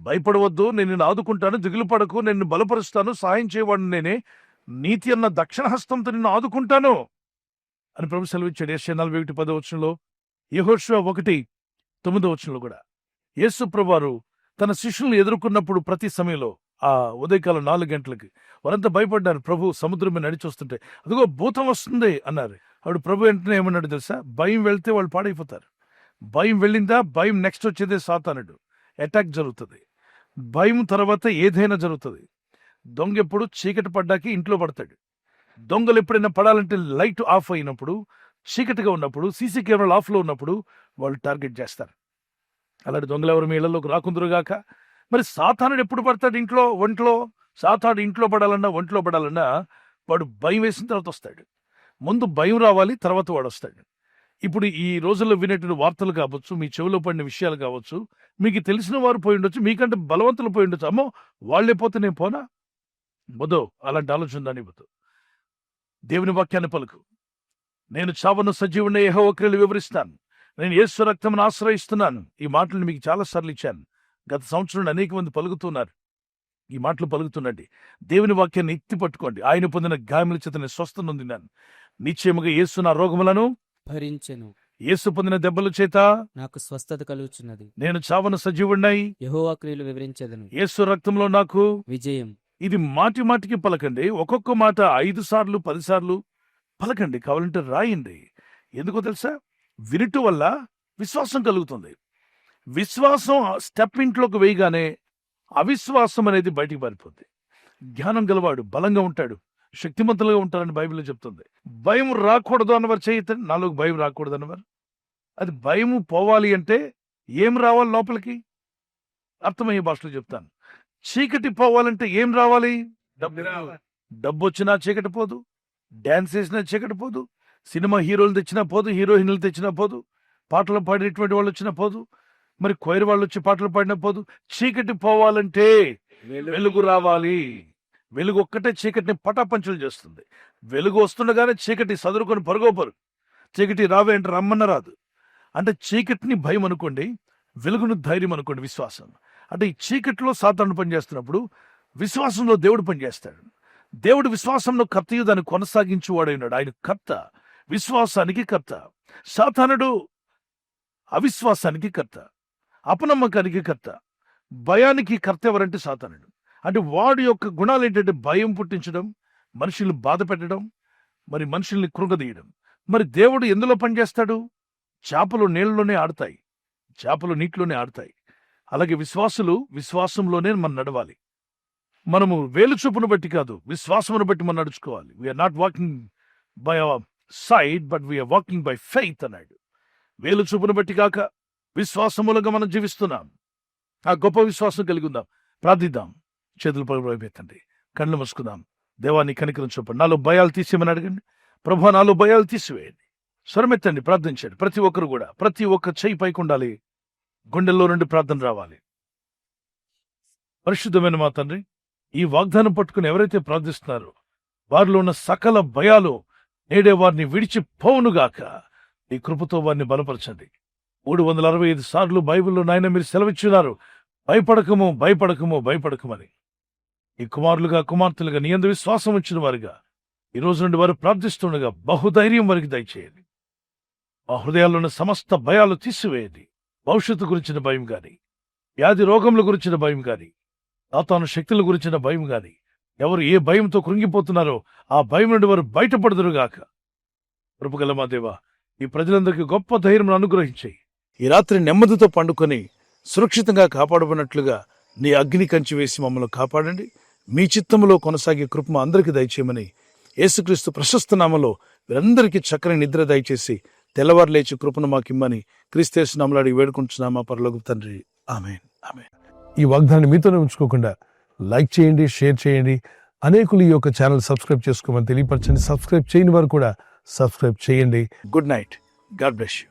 భయపడవద్దు, నేను నిన్ను ఆదుకుంటాను, దిగులు పడకు, నేను బలపరుస్తాను, సహాయం చేయవాడిని నేనే, నీతి అన్న దక్షిణ హస్తంతో నిన్ను ఆదుకుంటాను అని ప్రభు సెలవిచ్చాడు. యెషయా 41:10 యెహోషువ 1:9 కూడా. యేసు ప్రభువారు తన శిష్యులను ఎదుర్కొన్నప్పుడు ప్రతి సమయంలో ఆ ఉదయకాలం 4 గంటలకి వారంతా భయపడ్డారు. ప్రభు సముద్రం మీద నడిచి వస్తుంటే అదిగో భూతం వస్తుంది అన్నారు. అప్పుడు ప్రభు వెంటనే ఏమన్నాడు తెలుసా? భయం వెళ్తే వాళ్ళు పాడైపోతారు. భయం వెళ్ళిందా, భయం నెక్స్ట్ వచ్చేదే సాతానుడు. అటాక్ జరుగుతుంది. భయం తర్వాత ఏదైనా జరుగుతుంది. దొంగ ఎప్పుడు చీకటి పడ్డాకి ఇంట్లో పడతాడు. దొంగలు ఎప్పుడైనా పడాలంటే లైట్ ఆఫ్ అయినప్పుడు, చీకటిగా ఉన్నప్పుడు, సీసీ కెమెరాలు ఆఫ్లో ఉన్నప్పుడు వాళ్ళు టార్గెట్ చేస్తారు. అలాంటి దొంగలు ఎవరు మీ ఇళ్లలోకి రాకుందురుగాక. మరి సాతానుడు ఎప్పుడు పడతాడు? ఒంట్లో. సాతానుడు ఇంట్లో పడాలన్నా, ఒంట్లో పడాలన్నా వాడు భయం వేసిన తర్వాత వస్తాడు. ముందు భయం రావాలి, తర్వాత వాడు వస్తాడు. ఇప్పుడు ఈ రోజుల్లో వినేటువంటి వార్తలు కావచ్చు, మీ చెవిలో పడిన విషయాలు కావచ్చు, మీకు తెలిసిన వారు పోయి ఉండొచ్చు, మీకంటే బలవంతులు పోయి ఉండొచ్చు. అమ్మో వాళ్ళే పోతే నేను పోనా? వద్దు, అలాంటి ఆలోచన దాని వద్దు. దేవుని వాక్యాన్ని పలుకు. నేను చావను సజీవుని యెహోవా క్రియలు వివరిస్తాను, నేను యేసు రక్తమును ఆశ్రయిస్తున్నాను. ఈ మాటలు మీకు చాలాసార్లు ఇచ్చాను. గత సంవత్సరం అనేక మంది పలుకుతున్నారు. ఈ మాటలు పలుకుతుండండి. దేవుని వాక్యాన్ని ఎత్తి పట్టుకోండి. ఆయన పొందిన గాయముల చేత నేను స్వస్థత నొందినాను. నిశ్చయముగా యేసు నా రోగములను భరించెను, యేసు పొందిన దెబ్బల చేత నాకు స్వస్థత కలుగుచున్నది. నేను చావను సజీవుడినై యెహోవా క్రియలు వివరించెదను, యేసు రక్తంలో నాకు విజయం. ఇది మాటి మాటికి పలకండి. ఒక్కొక్క మాట 5 సార్లు 10 సార్లు పలకండి. కావాలంటే రాయండి. ఎందుకో తెలుసా? వినుట వల్ల విశ్వాసం కలుగుతుంది. విశ్వాసం స్టెప్ ఇంట్లోకి వేయగానే అవిశ్వాసం అనేది బయటికి పారిపోద్ది. జ్ఞానం గలవాడు బలంగా ఉంటాడు, శక్తిమంతులుగా ఉంటారని బైబిల్లో చెప్తుంది. భయం రాకూడదు అన్నవారు చేయతండి. నాలోకి భయం రాకూడదు అన్నవారు. అది భయం పోవాలి అంటే ఏం రావాలి లోపలికి? అర్థమయ్యే భాషలో చెప్తాను. చీకటి పోవాలంటే ఏం రావాలి? డబ్బు వచ్చినా చీకటి పోదు, డాన్స్ వేసినా చీకటి పోదు, సినిమా హీరోలు తెచ్చినా పోదు, హీరోయిన్లు తెచ్చినా పోదు, పాటలు పాడేటువంటి వాళ్ళు వచ్చినా పోదు, మరి కోయిర్ వాళ్ళు వచ్చి పాటలు పాడినా పోదు. చీకటి పోవాలంటే వెలుగు రావాలి. వెలుగు ఒక్కటే చీకటిని పటాపంచలు చేస్తుంది. వెలుగు వస్తుండగానే చీకటి సదురుకొని పరుగోపరు. చీకటి రావే అంటే రమ్మన్న రాదు. అంటే చీకటిని భయం అనుకోండి, వెలుగును ధైర్యం అనుకోండి, విశ్వాసం. అంటే ఈ చీకటిలో సాతాను పనిచేస్తున్నప్పుడు విశ్వాసంలో దేవుడు పనిచేస్తాడు. దేవుడు విశ్వాసంలో కర్తయు దాన్ని కొనసాగించేవాడైనాడు. ఆయన కర్త, విశ్వాసానికి కర్త. సాతానుడు అవిశ్వాసానికి కర్త, అపనమ్మకానికి కర్త, భయానికి కర్త ఎవరంటే సాతానుడు. అంటే వాడి యొక్క గుణాలు ఏంటంటే భయం పుట్టించడం, మనుషుల్ని బాధ పెట్టడం, మరి మనుషుల్ని కృంగదీయడం. మరి దేవుడు ఎందులో పనిచేస్తాడు? చేపలు నీళ్ళలోనే ఆడతాయి, చేపలు నీటిలోనే ఆడతాయి. అలాగే విశ్వాసులు విశ్వాసంలోనే మనం నడవాలి. మనము వేలు చూపును బట్టి కాదు, విశ్వాసమును బట్టి మనం నడుచుకోవాలి. We're not walking by our sight but we're walking by faith అన్నాడు. వేలు చూపును బట్టి కాక విశ్వాసములుగా మనం జీవిస్తున్నాం. ఆ గొప్ప విశ్వాసం కలిగి ఉందాం. ప్రార్థిద్దాం. చేతులు పైపెత్తండి, కళ్ళు మూసుకుందాం. దేవాన్ని కనికరం చూపండి. నాలో భయాలు తీసేయమని అడగండి. ప్రభు నాలో భయాలు తీసివేయండి. స్వరమెత్తండి, ప్రార్థించండి. ప్రతి ఒక్కరు కూడా, ప్రతి ఒక్క చెయ్యి పైకి ఉండాలి. గుండెల్లో నుండి ప్రార్థన రావాలి. పరిశుద్ధమైన మా తండ్రి, ఈ వాగ్దానం పట్టుకుని ఎవరైతే ప్రార్థిస్తున్నారో వారిలో ఉన్న సకల భయాలు నేడే వారిని విడిచిపోవునుగాక. నీ కృపతో వారిని బలపరచండి. 365 సార్లు బైబిల్లో నాయన మీరు సెలవిచ్చున్నారు, భయపడకము భయపడకము భయపడకమని. ఈ కుమారులుగా కుమార్తెలుగా నీ యందు విశ్వాసం ఉంచిన వారుగా ఈ రోజు నుండి వారు ప్రార్థిస్తుండగా బహుధైర్యం వారికి దయచేయండి. మా హృదయాల్లో ఉన్న సమస్త భయాలు తీసివేయండి. భవిష్యత్తు గురించిన భయం గాని, వ్యాధి రోగముల గురించిన భయం గాని, సాతాను శక్తుల గురించిన భయం గాని, ఎవరు ఏ భయంతో కృంగిపోతున్నారో ఆ భయం నుండి వారు బయటపడదురుగాక. కృపగల మా దేవా, ఈ ప్రజలందరికీ గొప్ప ధైర్యం అనుగ్రహించి ఈ రాత్రి నెమ్మదితో పండుకొని సురక్షితంగా కాపాడబడినట్లుగా నీ అగ్ని కంచి వేసి మమ్మల్ని కాపాడండి. మీ చిత్తములో కొనసాగే కృప మా అందరికీ దయచేయమని యేసుక్రీస్తు ప్రశస్త నామములో వీరందరికీ చక్కని నిద్ర దయచేసి తెల్లవారు లేచి కృపను మాకిమ్మని క్రీస్తు నామములో అడిగి వేడుకుంటున్నామా పరలోకపు తండ్రి. ఆమేన్, ఆమేన్. ఈ వాగ్దానాన్ని మీతోనే ఉంచుకోకుండా లైక్ చేయండి, షేర్ చేయండి. అనేకులు ఈ యొక్క ఛానల్ సబ్స్క్రైబ్ చేసుకోమని తెలియపరచండి. సబ్స్క్రైబ్ చేయని వారు కూడా సబ్స్క్రైబ్ చేయండి. Good night. God bless you.